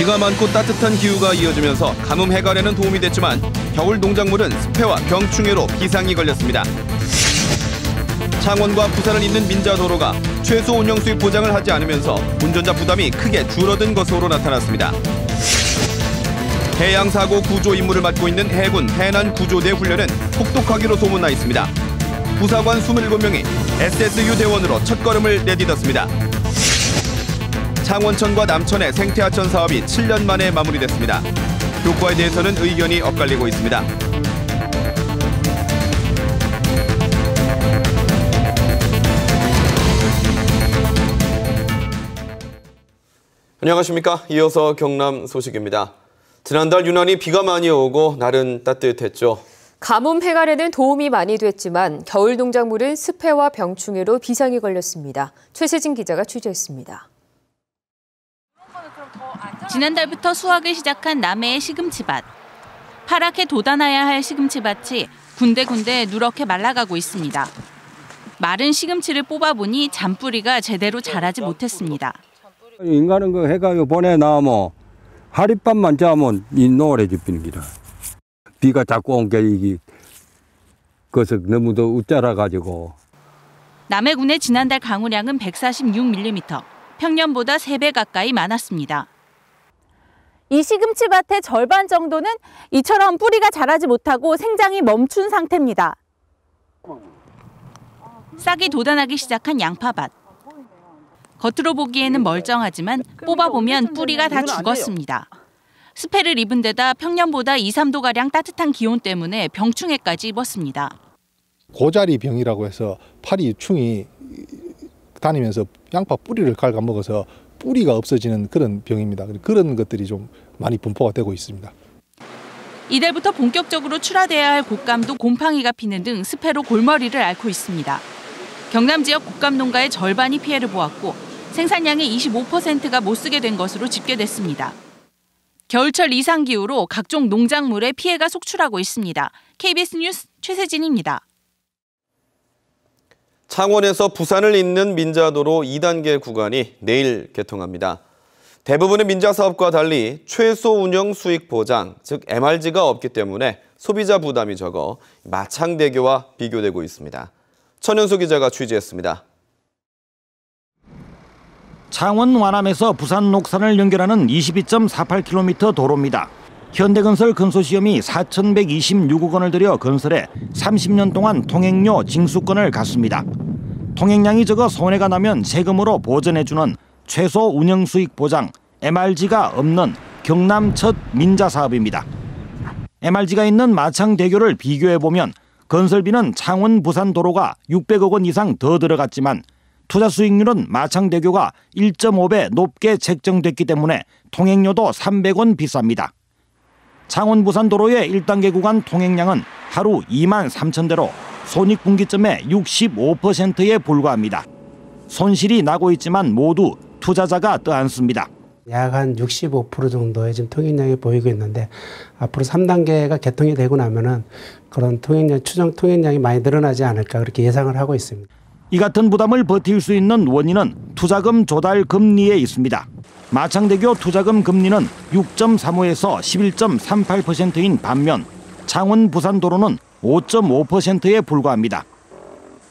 비가 많고 따뜻한 기후가 이어지면서 가뭄 해결에는 도움이 됐지만 겨울 농작물은 습해와 병충해로 비상이 걸렸습니다. 창원과 부산을 잇는 민자도로가 최소 운영 수익 보장을 하지 않으면서 운전자 부담이 크게 줄어든 것으로 나타났습니다. 해양사고 구조 임무를 맡고 있는 해군 해난구조대 훈련은 혹독하기로 소문나 있습니다. 부사관 27명이 SSU 대원으로 첫걸음을 내딛었습니다. 창원천과 남천의 생태하천 사업이 7년 만에 마무리됐습니다. 효과에 대해서는 의견이 엇갈리고 있습니다. 안녕하십니까. 이어서 경남 소식입니다. 지난달 유난히 비가 많이 오고 날은 따뜻했죠. 가뭄 해결에는 도움이 많이 됐지만 겨울 농작물은 습해와 병충해로 비상이 걸렸습니다. 최세진 기자가 취재했습니다. 지난달부터 수확을 시작한 남해의 시금치밭. 파랗게 돋아나야 할 시금치밭이 군데군데 누렇게 말라가고 있습니다. 마른 시금치를 뽑아보니 잔뿌리가 제대로 자라지 못했습니다. 인간은 그 해가 보내나면 하룻밤만 자면 이 노래집히는 기라. 비가 자꾸 온 게 이게 그래서 너무 더 웃자라가지고. 남해군의 지난달 강우량은 146mm, 평년보다 3배 가까이 많았습니다. 이 시금치밭의 절반 정도는 이처럼 뿌리가 자라지 못하고 생장이 멈춘 상태입니다. 싹이 돋아나기 시작한 양파밭. 겉으로 보기에는 멀쩡하지만 뽑아보면 뿌리가 다 죽었습니다. 습해를 입은 데다 평년보다 2, 3도가량 따뜻한 기온 때문에 병충해까지 입었습니다. 고자리 병이라고 해서 파리 충이 다니면서 양파 뿌리를 갉아먹어서 뿌리가 없어지는 그런 병입니다. 그런 것들이 좀 많이 분포가 되고 있습니다. 이달부터 본격적으로 출하돼야 할 곶감도 곰팡이가 피는 등 습해로 골머리를 앓고 있습니다. 경남 지역 곶감 농가의 절반이 피해를 보았고 생산량의 25%가 못 쓰게 된 것으로 집계됐습니다. 겨울철 이상 기후로 각종 농작물에 피해가 속출하고 있습니다. KBS 뉴스 최세진입니다. 창원에서 부산을 잇는 민자도로 2단계 구간이 내일 개통합니다. 대부분의 민자 사업과 달리 최소 운영 수익 보장, 즉 MRG가 없기 때문에 소비자 부담이 적어 마창대교와 비교되고 있습니다. 천연수 기자가 취재했습니다. 창원 완암에서 부산 녹산을 연결하는 22.48km 도로입니다. 현대건설 건소시험이 4,126억 원을 들여 건설해 30년 동안 통행료 징수권을 갖습니다. 통행량이 적어 손해가 나면 세금으로 보전해주는 최소 운영 수익 보장 MRG가 없는 경남 첫 민자 사업입니다. MRG가 있는 마창대교를 비교해보면 건설비는 창원 부산 도로가 600억 원 이상 더 들어갔지만 투자 수익률은 마창대교가 1.5배 높게 책정됐기 때문에 통행료도 300원 비쌉니다. 창원 부산 도로의 1단계 구간 통행량은 하루 2만 3천 대로 손익분기점의 65%에 불과합니다. 손실이 나고 있지만 모두 투자자가 떠안습니다. 약 한 65% 정도의 지금 통행량이 보이고 있는데 앞으로 3단계가 개통이 되고 나면은 그런 추정 통행량이 많이 늘어나지 않을까 그렇게 예상을 하고 있습니다. 이 같은 부담을 버틸 수 있는 원인은 투자금 조달 금리에 있습니다. 마창대교 투자금 금리는 6.35에서 11.38%인 반면 창원 부산 도로는 5.5%에 불과합니다.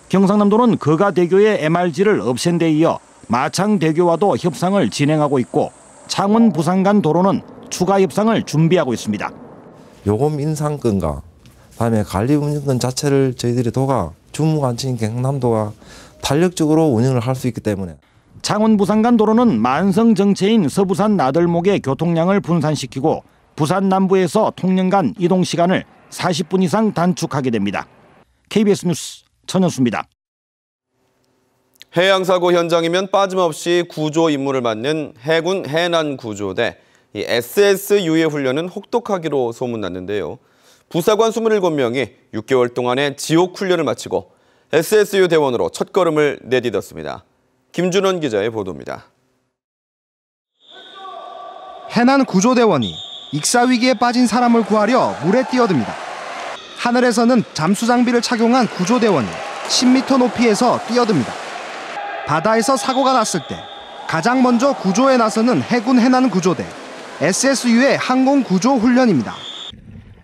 경상남도는 거가대교의 MRG를 없앤 데 이어 마창대교와도 협상을 진행하고 있고 창원 부산 간 도로는 추가 협상을 준비하고 있습니다. 요금 인상권과 다음에 관리 운영권 자체를 저희들이 도가 주무관치인 경남도가 탄력적으로 운영을 할 수 있기 때문에 창원 부산 간 도로는 만성 정체인 서부산 나들목의 교통량을 분산시키고 부산 남부에서 통영 간 이동 시간을 40분 이상 단축하게 됩니다. KBS 뉴스 천연수입니다. 해양사고 현장이면 빠짐없이 구조 임무를 맡는 해군 해난구조대 SSU의 훈련은 혹독하기로 소문났는데요. 부사관 27명이 6개월 동안의 지옥 훈련을 마치고 SSU 대원으로 첫걸음을 내딛었습니다. 김준원 기자의 보도입니다. 해난구조대원이 익사위기에 빠진 사람을 구하려 물에 뛰어듭니다. 하늘에서는 잠수 장비를 착용한 구조대원이 10m 높이에서 뛰어듭니다. 바다에서 사고가 났을 때 가장 먼저 구조에 나서는 해군 해난구조대 SSU의 항공구조 훈련입니다.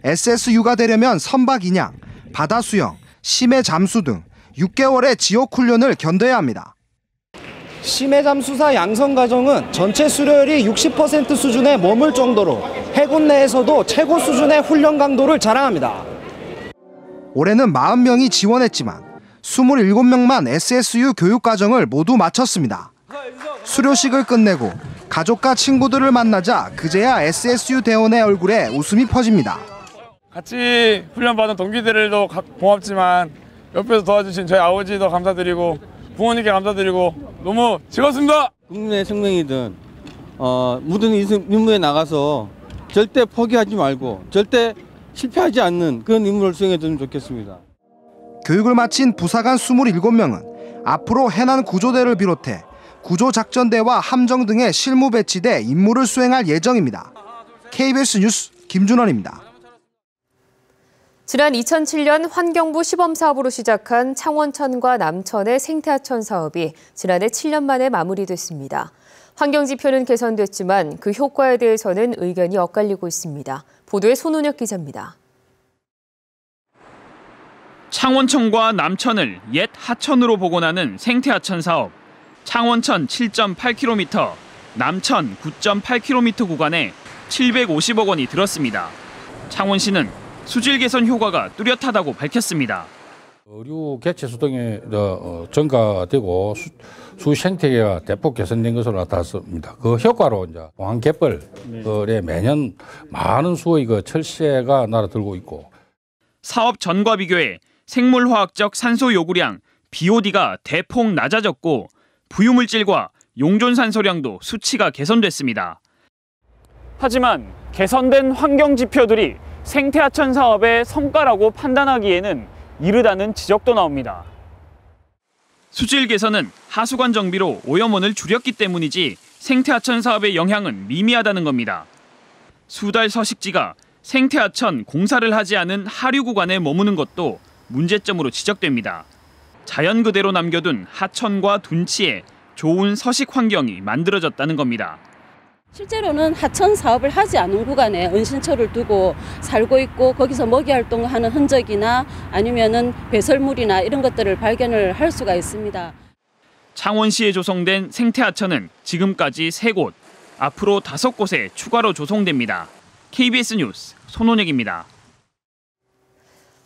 SSU가 되려면 선박 인양, 바다 수영, 심해 잠수 등 6개월의 지옥 훈련을 견뎌야 합니다. 심해 잠수사 양성 과정은 전체 수료율이 60% 수준에 머물 정도로 해군 내에서도 최고 수준의 훈련 강도를 자랑합니다. 올해는 40명이 지원했지만 27명만 SSU 교육 과정을 모두 마쳤습니다. 수료식을 끝내고 가족과 친구들을 만나자 그제야 SSU 대원의 얼굴에 웃음이 퍼집니다. 같이 훈련받은 동기들도 고맙지만 옆에서 도와주신 저희 아버지도 감사드리고 부모님께 감사드리고 너무 즐겁습니다. 국민의 생명이든 모든 임무에 나가서 절대 포기하지 말고 절대 실패하지 않는 그런 임무를 수행해주면 좋겠습니다. 교육을 마친 부사관 27명은 앞으로 해난 구조대를 비롯해 구조작전대와 함정 등의 실무 배치돼 임무를 수행할 예정입니다. KBS 뉴스 김준원입니다. 지난 2007년 환경부 시범사업으로 시작한 창원천과 남천의 생태하천 사업이 지난해 7년 만에 마무리됐습니다. 환경지표는 개선됐지만 그 효과에 대해서는 의견이 엇갈리고 있습니다. 보도에 손은혁 기자입니다. 창원천과 남천을 옛 하천으로 복원하는 생태하천 사업. 창원천 7.8km, 남천 9.8km 구간에 750억 원이 들었습니다. 창원시는 수질 개선 효과가 뚜렷하다고 밝혔습니다. 어류 개체 수동에 증가되고 수 생태계가 대폭 개선된 것으로 나타났습니다. 그 효과로 이제 공항갯벌에 매년 많은 수의 철새가 날아들고 있고. 사업 전과 비교해 생물화학적 산소 요구량 BOD가 대폭 낮아졌고 부유물질과 용존산소량도 수치가 개선됐습니다. 하지만 개선된 환경 지표들이 생태하천 사업의 성과라고 판단하기에는 이르다는 지적도 나옵니다. 수질 개선은 하수관 정비로 오염원을 줄였기 때문이지 생태하천 사업의 영향은 미미하다는 겁니다. 수달 서식지가 생태하천 공사를 하지 않은 하류 구간에 머무는 것도 문제점으로 지적됩니다. 자연 그대로 남겨둔 하천과 둔치에 좋은 서식 환경이 만들어졌다는 겁니다. 실제로는 하천 사업을 하지 않은 구간에 은신처를 두고 살고 있고 거기서 먹이 활동을 하는 흔적이나 아니면은 배설물이나 이런 것들을 발견을 할 수가 있습니다. 창원시에 조성된 생태하천은 지금까지 3곳, 앞으로 5곳에 추가로 조성됩니다. KBS 뉴스 손원혁입니다.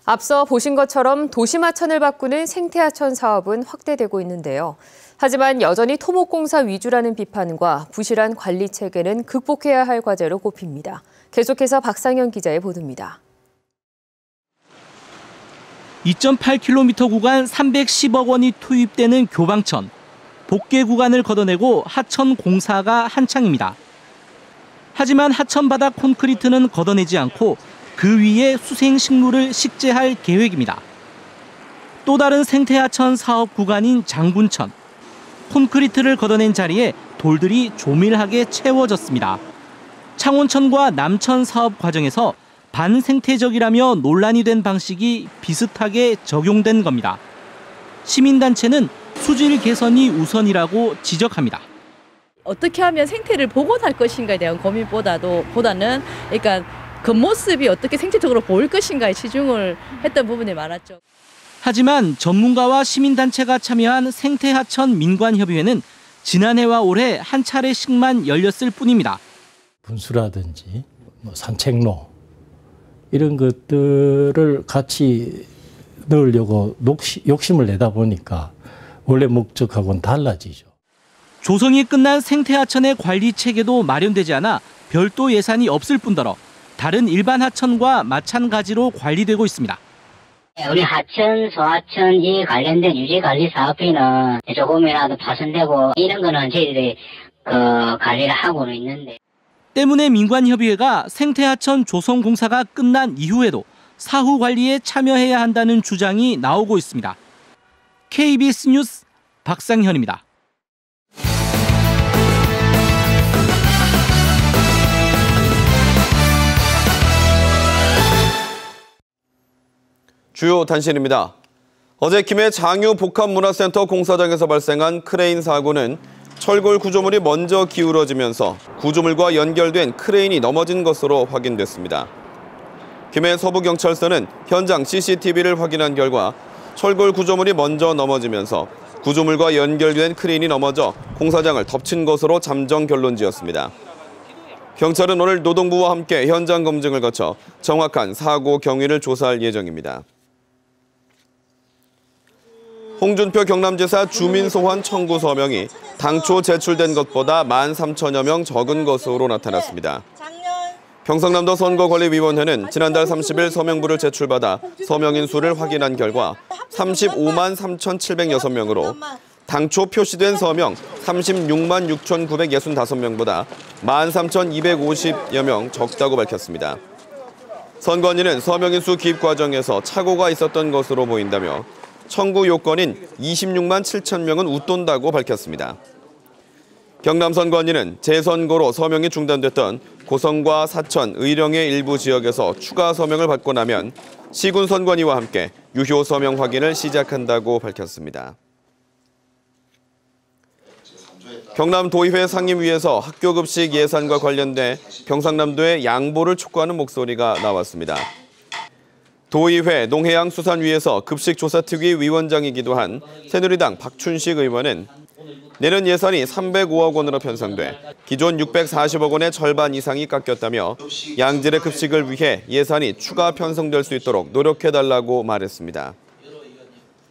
앞서 보신 것처럼 도심하천을 바꾸는 생태하천 사업은 확대되고 있는데요. 하지만 여전히 토목공사 위주라는 비판과 부실한 관리 체계는 극복해야 할 과제로 꼽힙니다. 계속해서 박상현 기자의 보도입니다. 2.8km 구간 310억 원이 투입되는 교방천. 복개 구간을 걷어내고 하천 공사가 한창입니다. 하지만 하천 바닥 콘크리트는 걷어내지 않고 그 위에 수생식물을 식재할 계획입니다. 또 다른 생태하천 사업 구간인 장군천. 콘크리트를 걷어낸 자리에 돌들이 조밀하게 채워졌습니다. 창원천과 남천 사업 과정에서 반생태적이라며 논란이 된 방식이 비슷하게 적용된 겁니다. 시민단체는 수질 개선이 우선이라고 지적합니다. 어떻게 하면 생태를 복원할 것인가에 대한 고민보다는 그러니까 겉모습이 어떻게 생태적으로 보일 것인가에 치중을 했던 부분이 많았죠. 하지만 전문가와 시민단체가 참여한 생태하천 민관협의회는 지난해와 올해 한 차례씩만 열렸을 뿐입니다. 분수라든지 산책로 이런 것들을 같이 넣으려고 욕심을 내다 보니까 원래 목적하고는 달라지죠. 조성이 끝난 생태하천의 관리 체계도 마련되지 않아 별도 예산이 없을 뿐더러 다른 일반 하천과 마찬가지로 관리되고 있습니다. 우리 하천, 소하천 이 관련된 유지관리 사업비는 조금이라도 파손되고 이런 거는 저희들이 관리를 하고는 있는데. 때문에 민관협의회가 생태하천 조성 공사가 끝난 이후에도 사후 관리에 참여해야 한다는 주장이 나오고 있습니다. KBS 뉴스 박상현입니다. 주요 단신입니다. 어제 김해 장유 복합문화센터 공사장에서 발생한 크레인 사고는 철골 구조물이 먼저 기울어지면서 구조물과 연결된 크레인이 넘어진 것으로 확인됐습니다. 김해 서부경찰서는 현장 CCTV를 확인한 결과 철골 구조물이 먼저 넘어지면서 구조물과 연결된 크레인이 넘어져 공사장을 덮친 것으로 잠정 결론 지었습니다. 경찰은 오늘 노동부와 함께 현장 검증을 거쳐 정확한 사고 경위를 조사할 예정입니다. 홍준표 경남지사 주민 소환 청구 서명이 당초 제출된 것보다 13,000여 명 적은 것으로 나타났습니다. 경상남도 선거관리위원회는 지난달 30일 서명부를 제출받아 서명인 수를 확인한 결과 35만 3,706명으로 당초 표시된 서명 36만 6,965명보다 13,250여 명 적다고 밝혔습니다. 선관위는 서명인 수 기입 과정에서 착오가 있었던 것으로 보인다며 청구 요건인 26만 7천 명은 웃돈다고 밝혔습니다. 경남선관위는 재선거로 서명이 중단됐던 고성과 사천, 의령의 일부 지역에서 추가 서명을 받고 나면 시군선관위와 함께 유효 서명 확인을 시작한다고 밝혔습니다. 경남도의회 상임위에서 학교급식 예산과 관련돼 경상남도의 양보를 촉구하는 목소리가 나왔습니다. 도의회 농해양수산위에서 급식조사특위 위원장이기도 한 새누리당 박춘식 의원은 내년 예산이 305억 원으로 편성돼 기존 640억 원의 절반 이상이 깎였다며 양질의 급식을 위해 예산이 추가 편성될 수 있도록 노력해달라고 말했습니다.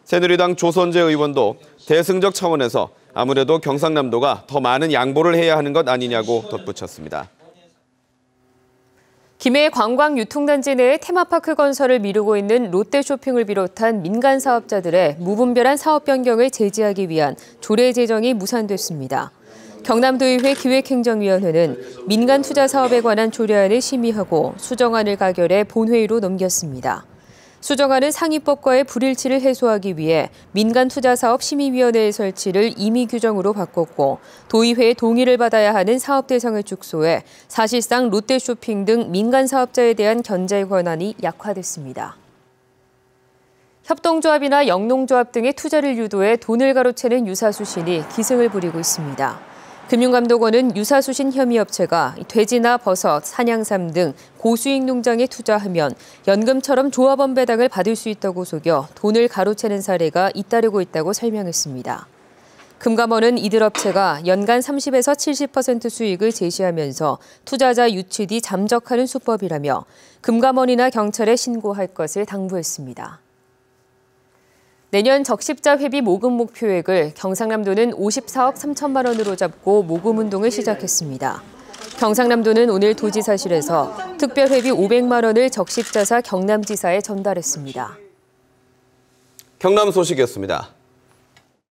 새누리당 조선재 의원도 대승적 차원에서 아무래도 경상남도가 더 많은 양보를 해야 하는 것 아니냐고 덧붙였습니다. 김해 관광유통단지 내에 테마파크 건설을 미루고 있는 롯데쇼핑을 비롯한 민간 사업자들의 무분별한 사업 변경을 제지하기 위한 조례 제정이 무산됐습니다. 경남도의회 기획행정위원회는 민간 투자 사업에 관한 조례안을 심의하고 수정안을 가결해 본회의로 넘겼습니다. 수정안은 상위법과의 불일치를 해소하기 위해 민간투자사업심의위원회의 설치를 임의 규정으로 바꿨고 도의회의 동의를 받아야 하는 사업 대상을 축소해 사실상 롯데쇼핑 등 민간 사업자에 대한 견제 권한이 약화됐습니다. 협동조합이나 영농조합 등의 투자를 유도해 돈을 가로채는 유사수신이 기승을 부리고 있습니다. 금융감독원은 유사수신 혐의 업체가 돼지나 버섯, 산양삼 등 고수익 농장에 투자하면 연금처럼 조합원 배당을 받을 수 있다고 속여 돈을 가로채는 사례가 잇따르고 있다고 설명했습니다. 금감원은 이들 업체가 연간 30에서 70% 수익을 제시하면서 투자자 유치 뒤 잠적하는 수법이라며 금감원이나 경찰에 신고할 것을 당부했습니다. 내년 적십자 회비 모금 목표액을 경상남도는 54억 3천만 원으로 잡고 모금 운동을 시작했습니다. 경상남도는 오늘 도지사실에서 특별회비 500만 원을 적십자사 경남지사에 전달했습니다. 경남 소식이었습니다.